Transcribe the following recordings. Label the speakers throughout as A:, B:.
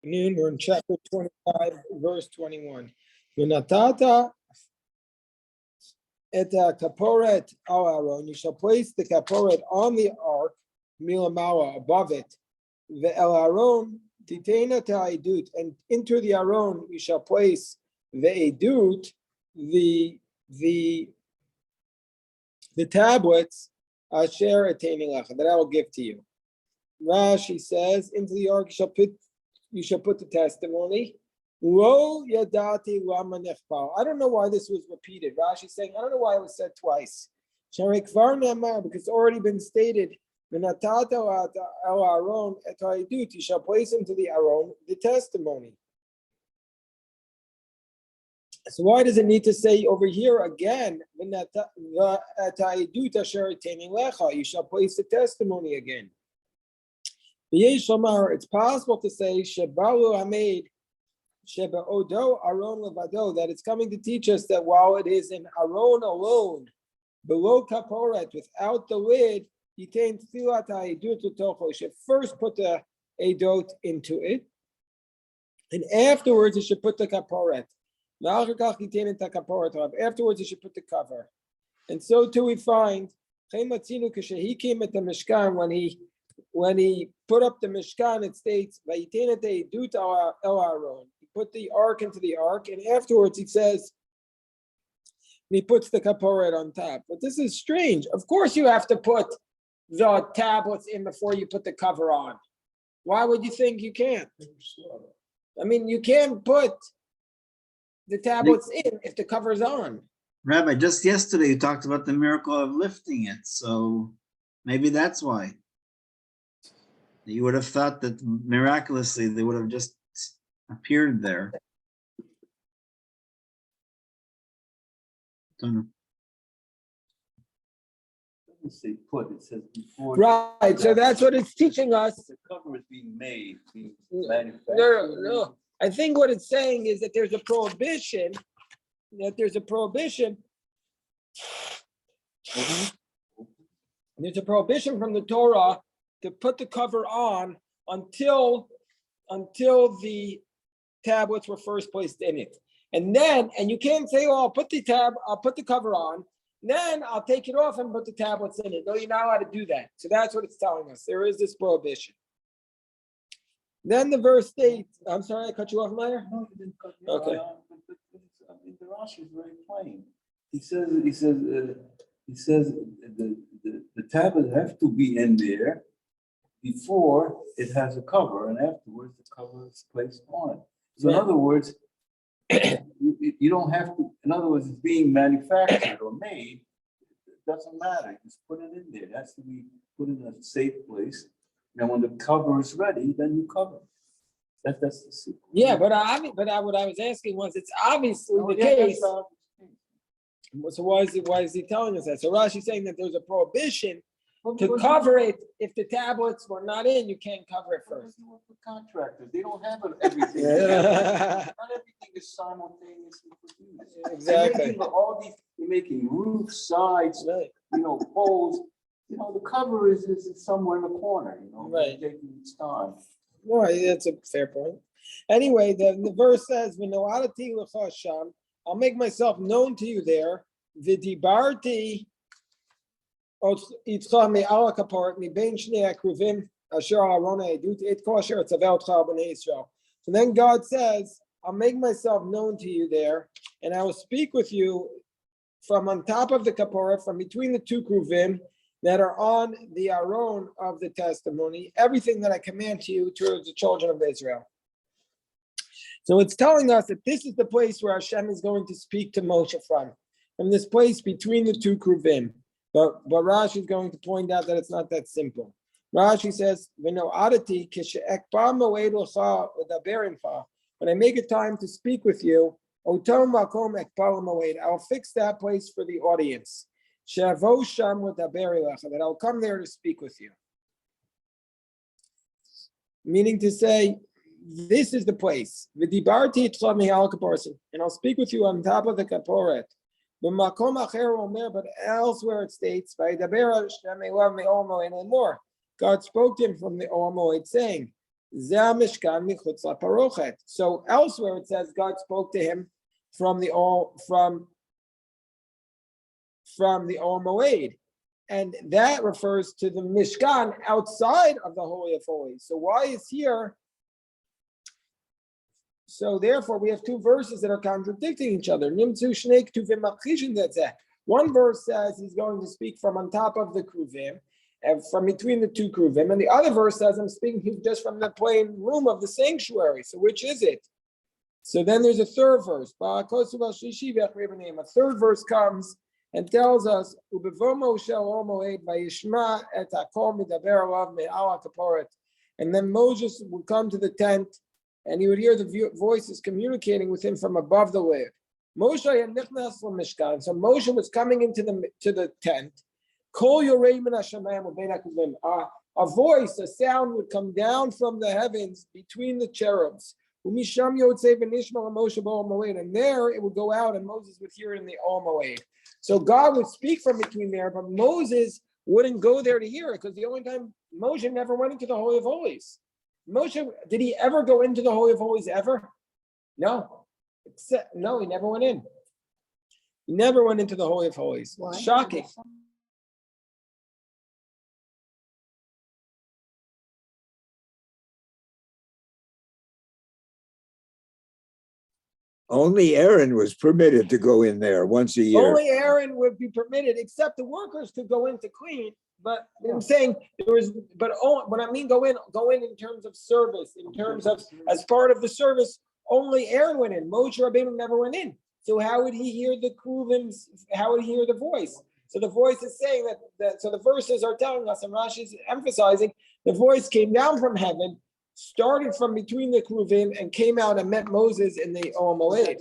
A: We're in chapter 25, verse 21. V'natata et kaporet al Aaron. You shall place the kaporet on the ark, milamawa, above it. Ve'el Aaron titena ta'idut, and into the Aaron you shall place the edut, the tablets, asher ataining lecha, that I will give to you. Rashi says, into the ark you shall put the testimony. Lo yadati lama nechpal. I don't know why this was repeated. Rashi saying, I don't know why it was said twice. Sharik var namar, because it's already been stated. V'natata el Aaron et ha'idut. You shall place into the Aaron the testimony. So why does it need to say over here again? You shall place the testimony again. It's possible to say that it's coming to teach us that while it is in Aaron alone, below kaporet, without the lid, you should first put the edot into it, and afterwards you should put the kaporet. Afterwards you should put the cover. And so too we find he came at the Mishkan, when he put up the Mishkan, it states, he put the ark into the ark, and afterwards he says, he puts the kaporet on top. But this is strange. Of course you have to put the tablets in before you put the cover on. Why would you think you can't? I mean, you can't put the tablets in if the cover's on.
B: Rabbi, just yesterday you talked about the miracle of lifting it, so maybe that's why. You would have thought that miraculously they would have just appeared there. Don't know.
C: It doesn't say put, it says before.
A: Right, so that's what it's teaching us.
C: The cover is being made, being manufactured.
A: No. I think what it's saying is that there's a prohibition. There's a prohibition from the Torah to put the cover on until the tablets were first placed in it. And you can't say, oh, I'll put the cover on, then I'll take it off and put the tablets in it. No, you're not allowed to do that. So that's what it's telling us. There is this prohibition. Then the verse states, I'm sorry, I cut you off, Meyer?
C: No, you didn't cut me
A: off. Okay.
C: The Rashi is very plain. He says the tablet have to be in there before it has a cover, and afterwards the cover is placed on it. So in other words, you don't have to, in other words, it's being manufactured or made. It doesn't matter. You just put it in there. It has to be put in a safe place. And when the cover is ready, then you cover it. That's the secret.
A: Yeah, what I was asking was, it's obviously the case. So why is he telling us that? So Rashi's saying that there's a prohibition to cover it. If the tablets were not in, you can't cover it first.
C: Contractors, they don't have everything. Not everything is simultaneously produced.
A: Exactly.
C: You're making roofs, sides, poles. The cover is somewhere in the corner.
A: Right.
C: Taking its time.
A: Right, that's a fair point. Anyway, the verse says, I'll make myself known to you there. V'dibarti itzcha me'al hakaporet mibein shnei hakruvim asher Aaron ha'edut et kol asher tzaveh otcha b'nei Yisrael. So then God says, I'll make myself known to you there, and I will speak with you from on top of the kaporet, from between the two kruvim that are on the Aaron of the testimony, everything that I command to you towards the children of Israel. So it's telling us that this is the place where Hashem is going to speak to Moshe from this place between the two kruvim. But Rashi is going to point out that it's not that simple. Rashi says, when I make a time to speak with you, I'll fix that place for the audience. That I'll come there to speak with you. Meaning to say, this is the place. And I'll speak with you on top of the kaporet. But elsewhere it states, God spoke to him from the Oel Moed, saying, So elsewhere it says God spoke to him from the Ol Moed, and that refers to the Mishkan outside of the Holy of Holies. So why is here? So therefore, we have two verses that are contradicting each other. One verse says he's going to speak from on top of the kruvim, and from between the two kruvim, and the other verse says I'm speaking just from the plain room of the sanctuary. So which is it? So then there's a third verse. A third verse comes and tells us, and then Moses would come to the tent, and he would hear the voices communicating with him from above the layer. So Moshe was coming into the tent. A voice, a sound would come down from the heavens between the cherubs. And there it would go out, and Moses would hear it in the Ol Moed. So God would speak from between there, but Moses wouldn't go there to hear it, because the only time Moshe never went into the Holy of Holies. Moshe, did he ever go into the Holy of Holies ever? No. No, he never went in. He never went into the Holy of Holies. Why? Shocking.
D: Only Aaron was permitted to go in there once a year.
A: Only Aaron would be permitted, except the workers could go in to clean. But I'm saying there was, but when I mean go in in terms of service, in terms of as part of the service, only Aaron went in. Moshe Rabbeinu never went in. So how would he hear the kruvim? How would he hear the voice? So the voice is saying that. So the verses are telling us, and Rashi is emphasizing, the voice came down from heaven, started from between the kruvim, and came out and met Moses in the Ol Moed.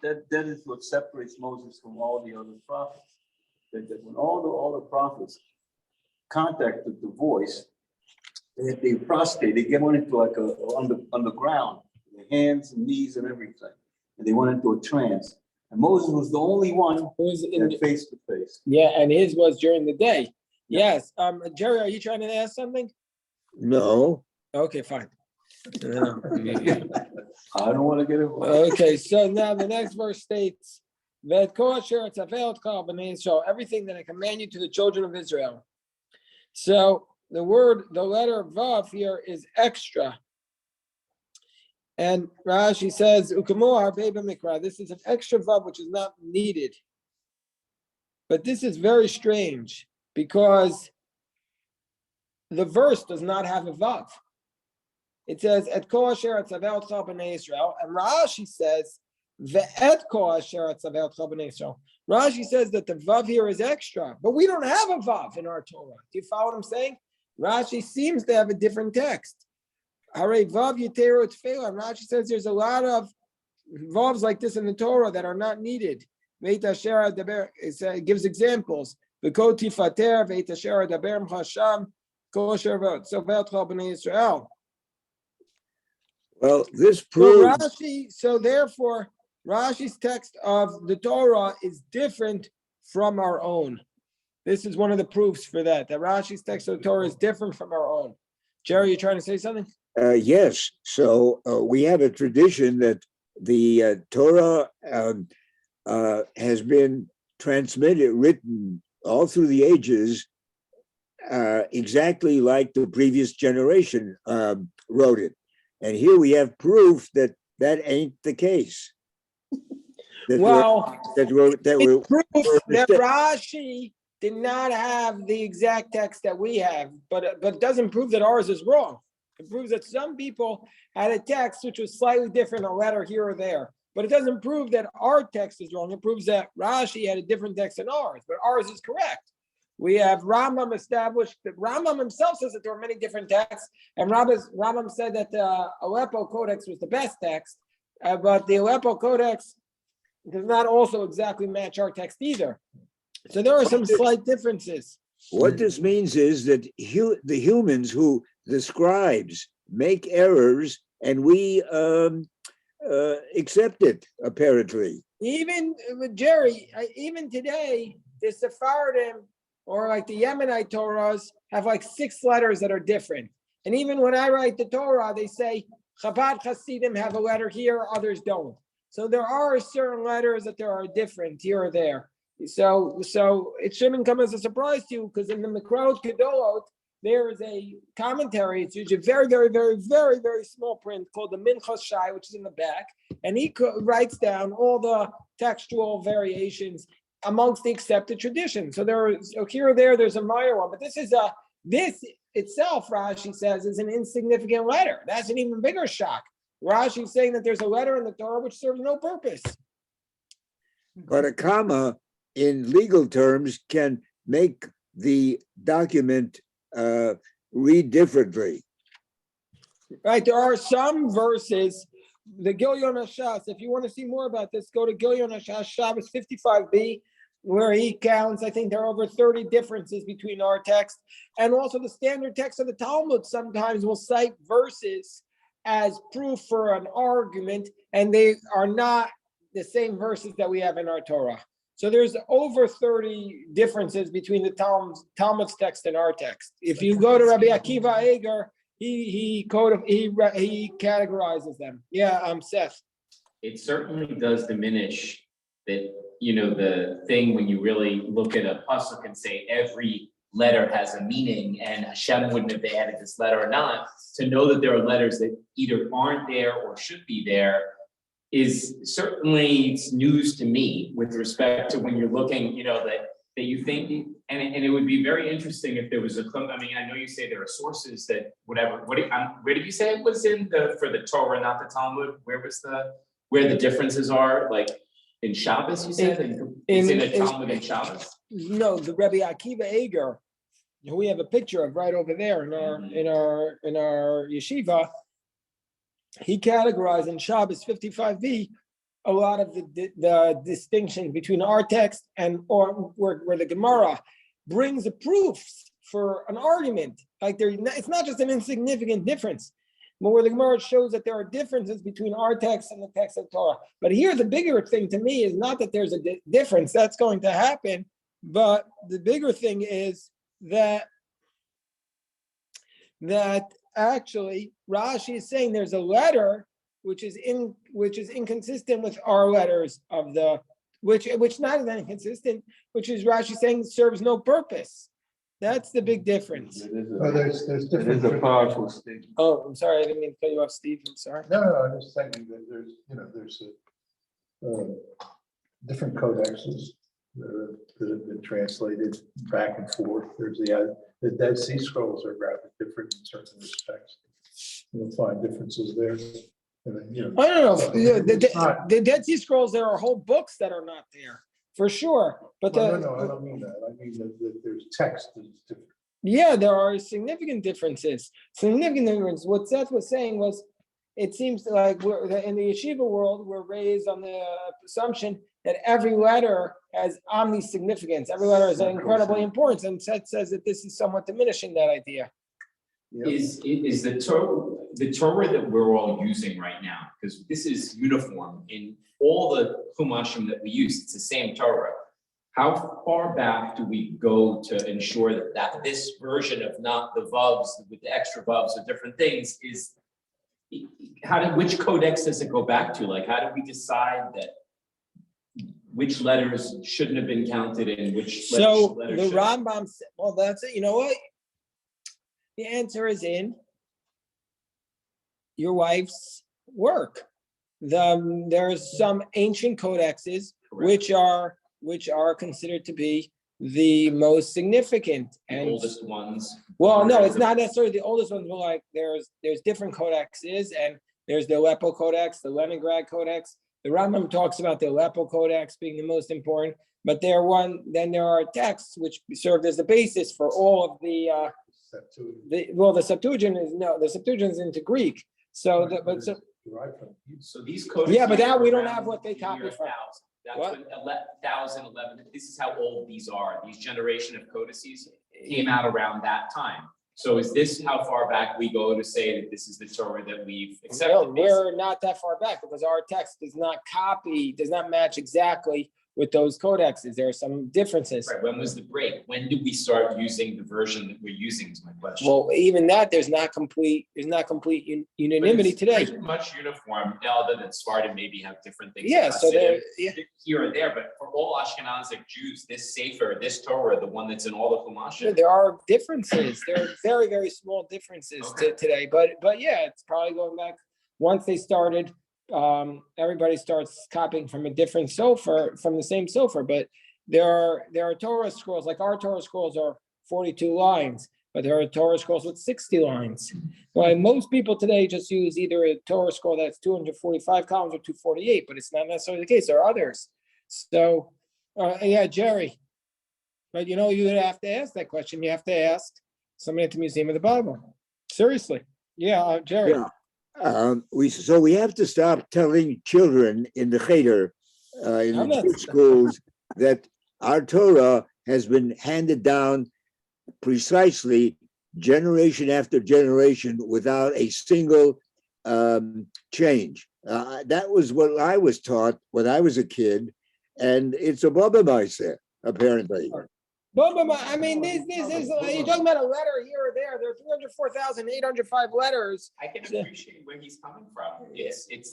C: That is what separates Moses from all the other prophets. That when all the prophets contacted the voice, they prostrate, they went into like on the ground, their hands and knees and everything, and they went into a trance. And Moses was the only one who was in face to face.
A: Yeah, and his was during the day. Yes. Jerry, are you trying to ask something?
D: No.
A: Okay, fine.
C: I don't want to get involved.
A: Okay, so now the next verse states, everything that I command you to the children of Israel. So the letter Vav here is extra. And Rashi says, this is an extra Vav which is not needed. But this is very strange because the verse does not have a Vav. It says, Et kol asher atzaveotcha b'nei Yisrael, and Rashi says, Ve'et kol asher atzaveotcha b'nei Yisrael. Rashi says that the Vav here is extra, but we don't have a Vav in our Torah. Do you follow what I'm saying? Rashi seems to have a different text. Hare Vav Yitero Tefillah. And Rashi says there's a lot of Vavs like this in the Torah that are not needed. Veit asher adaber, it gives examples. V'ko tifater, veit asher adaber m'chasham, kol asher atzaveotcha b'nei Yisrael.
D: Well, this proves.
A: So therefore, Rashi's text of the Torah is different from our own. This is one of the proofs for that Rashi's text of the Torah is different from our own. Jerry, you trying to say something?
D: Yes. So we have a tradition that the Torah has been transmitted, written all through the ages, exactly like the previous generation wrote it. And here we have proof that ain't the case.
A: Proof that
D: that
A: Rashi did not have the exact text that we have, but it doesn't prove that ours is wrong. It proves that some people had a text which was slightly different, a letter here or there. But it doesn't prove that our text is wrong. It proves that Rashi had a different text than ours, but ours is correct. We have Rambam established that Rambam himself says that there are many different texts, and Rambam said that the Aleppo Codex was the best text, but the Aleppo Codex does not also exactly match our text either. So there are some slight differences.
D: What this means is that the humans the scribes, make errors, and we accept it, apparently.
A: Even with Jerry, even today, the Sephardim, or like the Yemenite Torahs, have like 6 letters that are different. And even when I write the Torah, they say Chabad Hasidim have a letter here, others don't. So there are certain letters that there are different here or there. So it shouldn't come as a surprise to you, because in the Mikrot Gedolot, there is a commentary. It's usually very, very, very, very, very small print called the Minchas Shai, which is in the back, and he writes down all the textual variations amongst the accepted traditions. So there is here or there, there's a minor one, but this itself, Rashi says, is an insignificant letter. That's an even bigger shock. Rashi is saying that there's a letter in the Torah which serves no purpose.
D: But a comma in legal terms can make the document read differently.
A: Right, there are some verses, the Gilyon HaShas, if you want to see more about this, go to Gilyon HaShas, Shabbos 55b, where he counts, I think there are over 30 differences between our text, and also the standard text of the Talmud sometimes will cite verses as proof for an argument, and they are not the same verses that we have in our Torah. So there's over 30 differences between the Talmud's text and our text. If you go to Rabbi Akiva Eger, he categorizes them. Yeah, Seth.
E: It certainly does diminish that, the thing when you really look at a pasuk and say every letter has a meaning and Hashem wouldn't have added this letter or not, to know that there are letters that either aren't there or should be there is certainly news to me with respect to when you're looking, that you think, and it would be very interesting if there was I know you say there are sources that whatever, where did you say it was for the Torah, not the Talmud? Where the differences are, like in Shabbos, you said? In the Talmud and Shabbos?
A: No, the Rabbi Akiva Eger, who we have a picture of right over there in our yeshiva, he categorized in Shabbos 55b a lot of the distinctions between our text and where the Gemara brings the proofs for an argument. Like it's not just an insignificant difference, but where the Gemara shows that there are differences between our text and the text of Torah. But here, the bigger thing to me is not that there's a difference that's going to happen, but the bigger thing is that actually Rashi is saying there's a letter which is inconsistent with our letters of the which not that inconsistent, which is Rashi saying serves no purpose. That's the big difference.
C: There's different. It is a powerful statement.
A: Oh, I'm sorry, I didn't mean to cut you off, Steve. I'm sorry.
F: No, I'm just thinking that there's different codexes that have been translated back and forth. There's the Dead Sea Scrolls are rather different in certain respects. You'll find differences there.
A: I don't know. The Dead Sea Scrolls, there are whole books that are not there, for sure. But
F: no, I don't mean that. I mean that there's text that's different.
A: Yeah, there are significant differences. What Seth was saying was, it seems like in the yeshiva world, we're raised on the assumption that every letter has omni-significance. Every letter is incredibly important. And Seth says that this is somewhat diminishing that idea.
E: Yep. Is the Torah that we're all using right now, because this is uniform in all the Chumashim that we use, it's the same Torah. How far back do we go to ensure that this version of not the vavs with the extra vavs or different things is, which codex does it go back to? Like, how do we decide that which letters shouldn't have been counted and which letters
A: the Rambam said, well, that's it. You know what? The answer is in your wife's work. There's some ancient codexes which are considered to be the most significant and
E: oldest ones.
A: Well, no, it's not necessarily the oldest ones, but like there's different codexes, and there's the Aleppo Codex, the Leningrad Codex. The Rambam talks about the Aleppo Codex being the most important, but there are texts which served as the basis for all of the Septuagint is into Greek. So
E: these codex.
A: Yeah, but now we don't have what they copied from.
E: That's what 1011. This is how old these are. These generation of codices came out around that time. So is this how far back we go to say that this is the Torah that we've accepted?
A: No, we're not that far back because our text does not match exactly with those codexes. There are some differences.
E: Right, when was the break? When did we start using the version that we're using is my question.
A: Well, even that, there's not complete unanimity
E: But it's
A: today.
E: pretty much uniform, other than Spartan maybe have different things.
A: Yeah,
E: about
A: so there,
E: Hasidim here and there, but for all Ashkenazic Jews, this Sefer, this Torah, the one that's in all the Chumashim.
A: there are differences. There are very, very small differences today, but yeah, it's probably going back. Once they started, everybody starts copying from a different sofer, from the same sofer, but there are Torah scrolls, like our Torah scrolls are 42 lines, but there are Torah scrolls with 60 lines. Well, most people today just use either a Torah scroll that's 245 columns or 248, but it's not necessarily the case. There are others. So, yeah, Jerry, but you have to ask that question. You have to ask somebody at the Museum of the Bible. Seriously. Yeah, Jerry.
D: Yeah. We have to stop telling children in the cheder, in the Jewish schools, that our Torah has been handed down precisely generation after generation without a single change. That was what I was taught when I was a kid, and it's a Baba Maaseh, apparently.
A: I mean, this is, you're talking about a letter here or there. There are 304,805 letters.
E: I can appreciate where he's coming from.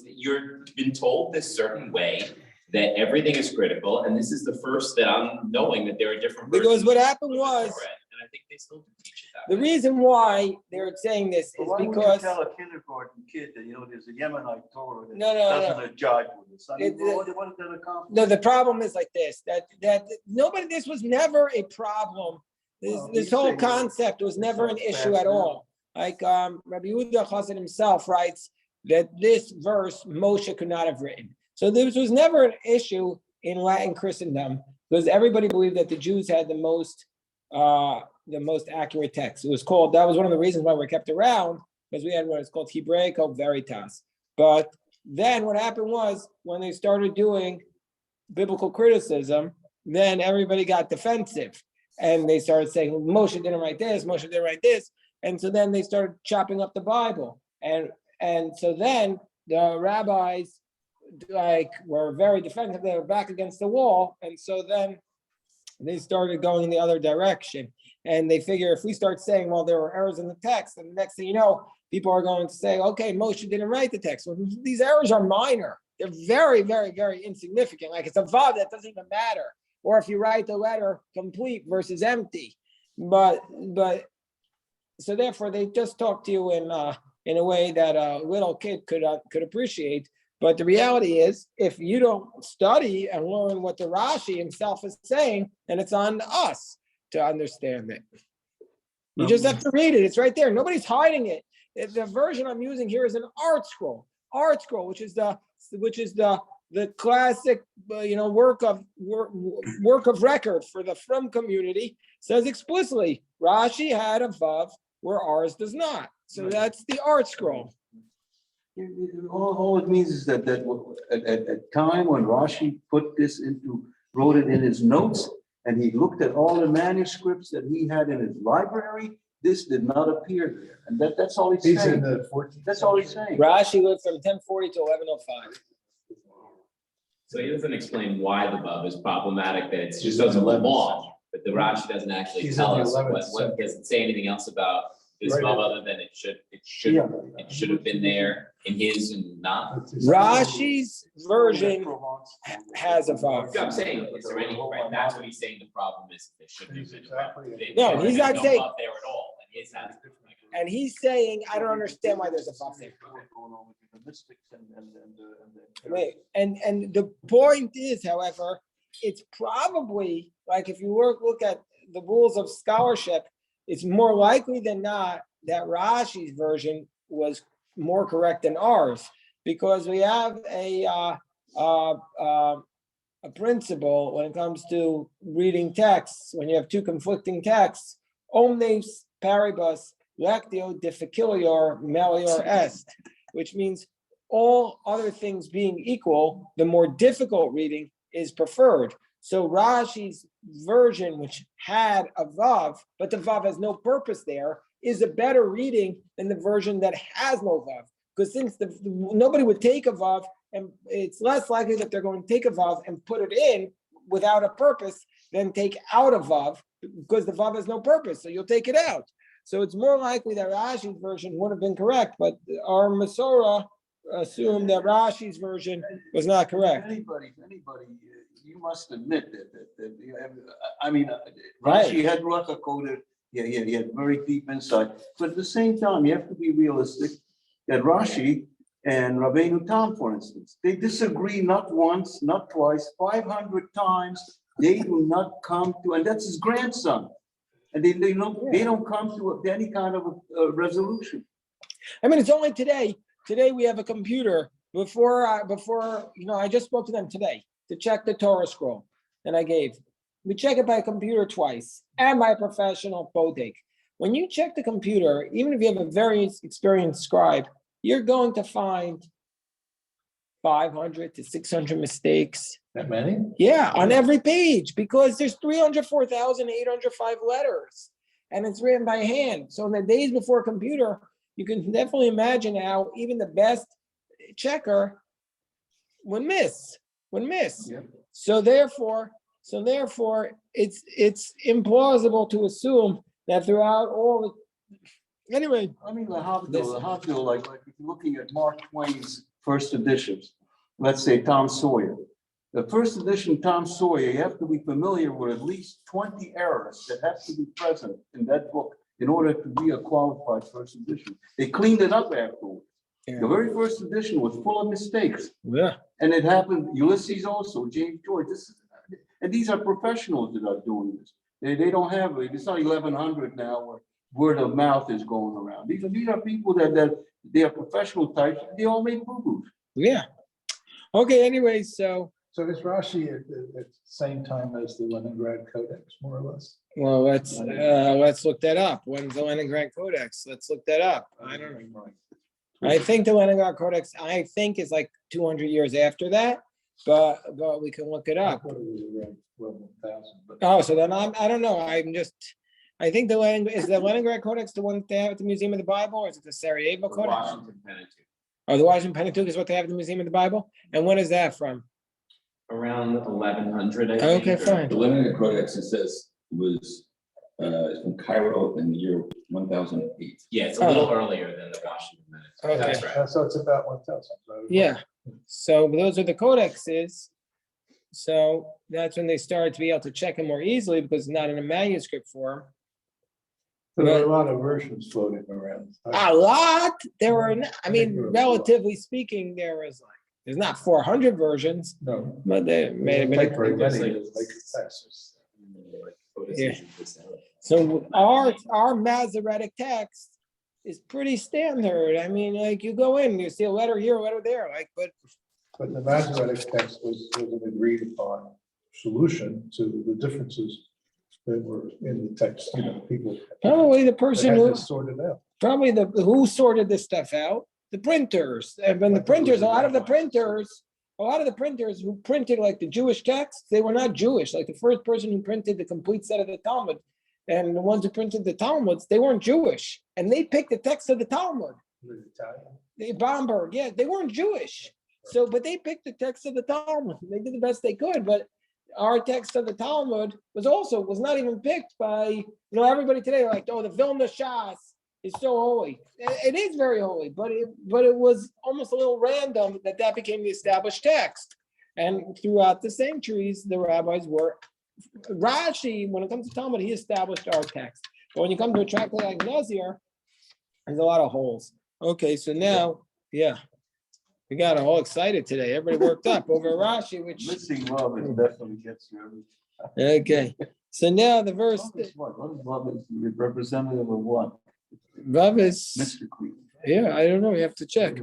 E: You're been told this certain way that everything is critical, and this is the first that I'm knowing that there are different.
A: Because what happened was,
E: and I think they still teach it that
A: the reason why they're saying this is
C: Why would you
A: because
C: tell a kindergarten kid that, there's a Yemenite Torah that
A: No.
C: doesn't jive with us? I mean,
A: It-
C: what does that accomplish?
A: no, the problem is like this, that nobody, this was never a problem. This whole concept was never an issue at all. Like Rabbi Yehuda Chassid himself writes that this verse Moshe could not have written. So this was never an issue in Latin Christendom because everybody believed that the Jews had the most accurate text. That was one of the reasons why we kept around, because we had what is called Hebraico Veritas. But then what happened was when they started doing biblical criticism, then everybody got defensive and they started saying, Moshe didn't write this, Moshe didn't write this. And so then they started chopping up the Bible. And so then the rabbis were very defensive. They were back against the wall. And so then they started going in the other direction. And they figure if we start saying, well, there were errors in the text, and the next thing you know, people are going to say, okay, Moshe didn't write the text. Well, these errors are minor. They're very, very, very insignificant. Like it's a vav that doesn't even matter. Or if you write the letter complete versus empty. But so therefore they just talk to you in a way that a little kid could appreciate. But the reality is, if you don't study and learn what the Rashi himself is saying, then it's on us to understand it. You just have to read it. It's right there. Nobody's hiding it. The version I'm using here is an art scroll, which is the classic, work of record for the From community. Says explicitly, Rashi had a vav where ours does not. So that's the art scroll.
C: All it means is that at time when Rashi wrote it in his notes, and he looked at all the manuscripts that he had in his library, this did not appear there. And that's all he's
F: He's in
C: saying.
F: the 14th.
C: That's all he's saying.
A: Rashi lived from 1040 to 1105.
E: So he doesn't explain why the vav is problematic, that it just doesn't belong, but the Rashi doesn't actually
F: He's
E: tell
F: in the
E: us
F: 11th
E: what
F: century.
E: doesn't say anything else about this
F: Right.
E: vav other than it should have been there in his and not.
A: Rashi's version has a vav.
E: I'm saying, is there any, right, that's what he's saying the problem is, there should be.
F: Exactly.
A: No, he's not saying-
E: Vav there at all, and his has.
A: And he's saying, I don't understand why there's a vav there. Wait, and the point is, however, it's probably like if you look at the rules of scholarship, it's more likely than not that Rashi's version was more correct than ours, because we have a principle when it comes to reading texts. When you have two conflicting texts, omnes paribus lectio difficilior melior est, which means all other things being equal, the more difficult reading is preferred. So Rashi's version, which had a vav, but the vav has no purpose there, is a better reading than the version that has no vav. Because since nobody would take a vav, and it's less likely that they're going to take a vav and put it in without a purpose, then take out a vav, because the vav has no purpose, so you'll take it out. So it's more likely that Rashi's version would have been correct, but our Masorah assumed that Rashi's version was not correct.
C: Anybody, you must admit that I mean,
A: Right.
C: Rashi had Ruach coded, he had very deep insight, but at the same time, you have to be realistic that Rashi and Rabbeinu Tam, for instance, they disagree not once, not twice, 500 times. They do not come to, and that's his grandson. And they don't come to any kind of a resolution.
A: I mean, it's only today. Today we have a computer. Before I just spoke to them today to check the Torah scroll, and we check it by a computer twice and by a professional bodek. When you check the computer, even if you have a very experienced scribe, you're going to find 500 to 600 mistakes.
F: That many?
A: Yeah, on every page, because there's 304,805 letters, and it's written by hand. So in the days before computer, you can definitely imagine how even the best checker would miss.
C: Yeah.
A: So therefore, it's implausible to assume that throughout all the, anyway.
C: I mean, the Havdil, like if you're looking at Mark Twain's first editions, let's say Tom Sawyer. The first edition Tom Sawyer, you have to be familiar with at least 20 errors that have to be present in that book in order to be a qualified first edition. They cleaned it up afterwards.
A: Yeah.
C: The very first edition was full of mistakes.
A: Yeah.
C: And it happened, Ulysses also, James Joyce. And these are professionals that are doing this. They don't have, it's not 1100 now where word of mouth is going around. These are people that they are professional types. They all make boo-boos.
A: Yeah. Okay, anyway, so
F: is Rashi at the same time as the Leningrad Codex, more or less?
A: well, let's look that up. When's the Leningrad Codex? Let's look that up. I don't know. I think the Leningrad Codex, is like 200 years after that, but we can look it
F: I
A: up.
F: thought it was around 12,000, but
A: Oh, so then I don't know. I think is the Leningrad Codex the one that they have at the Museum of the Bible, or is it the Sarajevo
E: The
A: Codex?
E: Washington Pentateuch.
A: Oh, the Washington Pentateuch is what they have at the Museum of the Bible? And when is that from?
E: Around 1100, I think.
A: Okay,
E: or-
A: fine.
G: The Leningrad Codex, it says, was from Cairo in the year 1008.
E: Yeah, it's a little earlier than the Washington Pentateuch.
A: Okay.
E: That's right.
F: so it's about 1,000.
A: Yeah. So those are the codexes. So that's when they started to be able to check them more easily because it's not in a manuscript form.
F: So there are a lot of versions floating around.
A: A lot. There were, I mean,
F: there was a lot.
A: relatively speaking, there's not 400 versions,
F: No.
A: but there may have been.
F: Very
E: It's
F: many,
E: like-
F: like fast.
A: Yeah. So our Masoretic text is pretty standard. I mean, like you go in, you see a letter here, a letter there, but
F: But the Masoretic text was an agreed upon solution to the differences that were in the text, people.
A: probably the
F: They
A: person
F: had
A: who,
F: to sort it out.
A: probably who sorted this stuff out, the printers. And when the printers, a lot of the printers who printed like the Jewish texts, they were not Jewish. Like the first person who printed the complete set of the Talmud and the ones who printed the Talmuds, they weren't Jewish. And they picked the text of the Talmud.
F: Was it Italian?
A: They Bomberg, yeah, they weren't Jewish. So, but they picked the text of the Talmud. They did the best they could, but our text of the Talmud was not even picked by, everybody today like, oh, the Vilna Shas is so holy. It is very holy, but it was almost a little random that became the established text. And throughout the centuries, the rabbis were, Rashi, when it comes to Talmud, he established our text. But when you come to a tract like Nazir, there's a lot of holes. Okay, so now, yeah. We got all excited today. Everybody worked up over Rashi, which,
C: Missing love is definitely gets you.
A: okay. So now the verse,
C: What is love is representative of what?
A: Vav is,
C: Mr. Queen.
A: yeah, I don't know. You have to check.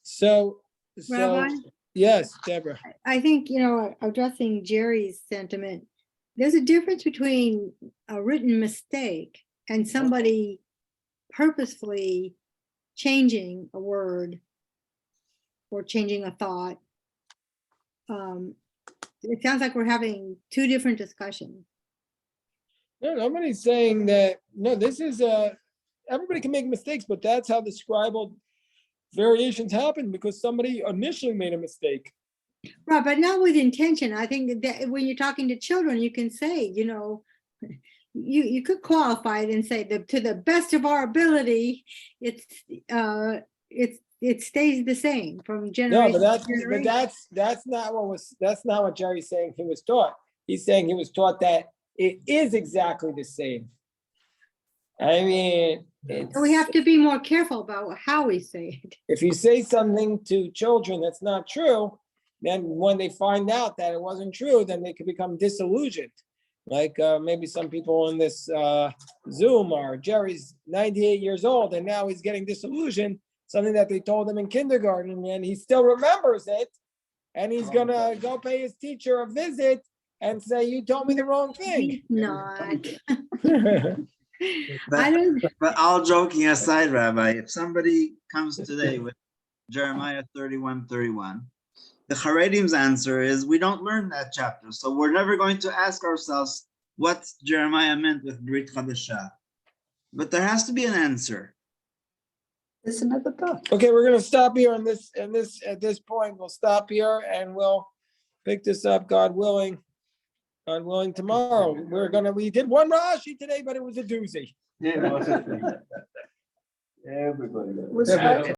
A: So,
H: Rabbi?
A: yes, Deborah.
H: I think, addressing Jerry's sentiment, there's a difference between a written mistake and somebody purposefully changing a word or changing a thought. It sounds like we're having two different discussions.
A: No, nobody's saying that. No, this is everybody can make mistakes, but that's how the scribal variations happen because somebody initially made a mistake.
H: Right, but not with intention. I think that when you're talking to children, you can say, you know, you could qualify it and say that to the best of our ability, it stays the same from
A: No,
H: generation
A: but
H: to generation.
A: that's not what Jerry's saying he was taught. He's saying he was taught that it is exactly the same. I mean,
H: And we have to be more careful about how we say it.
A: if you say something to children that's not true, then when they find out that it wasn't true, then they could become disillusioned. Like maybe some people in this Zoom are, Jerry's 98 years old and now he's getting disillusioned, something that they told him in kindergarten, and he still remembers it. And he's gonna go pay his teacher a visit and say, you told me the wrong thing.
H: Not.
B: But,
H: I don't,
B: but all joking aside, Rabbi, if somebody comes today with Jeremiah 31:31, the Haredim's answer is we don't learn that chapter. So we're never going to ask ourselves what Jeremiah meant with Brit Chadashah. But there has to be an answer.
A: Okay, we're gonna stop here at this point. We'll stop here and we'll pick this up, God willing. God willing, tomorrow. We did one Rashi today, but it was a doozy.
C: Yeah, it was. Everybody.
F: Was